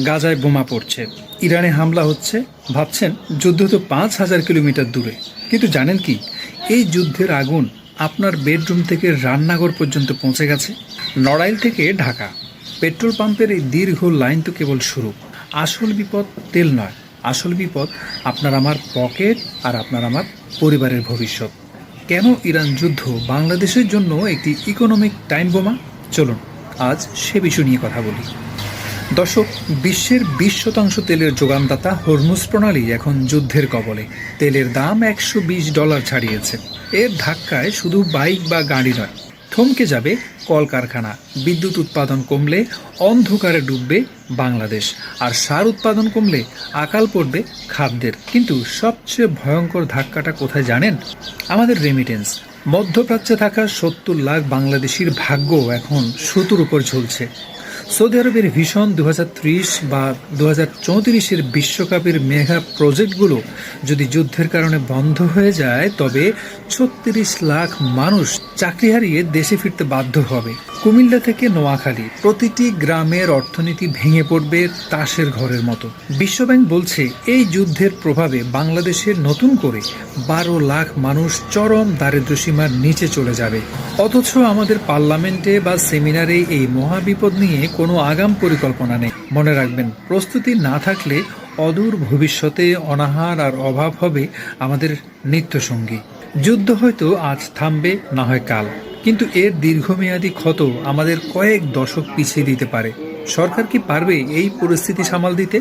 গাজায় বোমা পড়ছে, ইরানে হামলা হচ্ছে, ভাবছেন যুদ্ধ তো 5,000 কিলোমিটার দূরে। কিন্তু জানেন কি, এই যুদ্ধের আগুন আপনার বেডরুম থেকে রান্নাঘর পর্যন্ত পৌঁছে গেছে। নড়াইল থেকে ঢাকা পেট্রোল পাম্পের এই দীর্ঘ লাইন তো কেবল শুরু। আসল বিপদ তেল নয়, আসল বিপদ আপনার আমার পকেট আর আপনার আমার পরিবারের ভবিষ্যৎ। কেন ইরান যুদ্ধ বাংলাদেশের জন্য একটি ইকোনমিক টাইম বোমা? চলুন আজ সে বিষয় নিয়ে কথা বলি। দর্শক, বিশ্বের 20% তেলের যোগানদাতা হরমুজ প্রণালী এখন যুদ্ধের কবলে। তেলের দাম $120 ছাড়িয়েছে। এর ধাক্কায় শুধু বাইক বা গাড়ি নয়, থমকে যাবে কলকারখানা। বিদ্যুৎ উৎপাদন কমলে অন্ধকারে ডুববে বাংলাদেশ, আর সার উৎপাদন কমলে আকাল পড়বে খাদ্যের। কিন্তু সবচেয়ে ভয়ঙ্কর ধাক্কাটা কোথায় জানেন? আমাদের রেমিটেন্স। মধ্যপ্রাচ্যে থাকা 70 লাখ বাংলাদেশির ভাগ্য এখন সুতোর উপর ঝুলছে। সৌদি আরবের ভিশন 2030 বা 2034-এর বিশ্বকাপের মেগা প্রজেক্টগুলো যদি যুদ্ধের কারণে বন্ধ হয়ে যায়, তবে 36 লাখ মানুষ চাকরি হারিয়ে দেশে ফিরতে বাধ্য হবে। কুমিল্লা থেকে নোয়াখালী প্রতিটি গ্রামের অর্থনীতি ভেঙে পড়বে তাসের ঘরের মতো। বিশ্বব্যাংক বলছে এই যুদ্ধের প্রভাবে বাংলাদেশের নতুন করে 12 লাখ মানুষ চরম দারিদ্র্যসীমার নিচে চলে যাবে। অথচ আমাদের পার্লামেন্টে বা সেমিনারে এই মহাবিপদ নিয়ে কোনো আগাম পরিকল্পনা নেই। মনে রাখবেন, প্রস্তুতি না থাকলে অদূর ভবিষ্যতে অনাহার আর অভাব হবে আমাদের নিত্যসঙ্গী। যুদ্ধ হয়তো আজ থামবে, না হয় কাল, কিন্তু এর দীর্ঘমেয়াদী ক্ষত আমাদের কয়েক দশক পিছিয়ে দিতে পারে। সরকার কি পারবে এই পরিস্থিতি সামাল দিতে?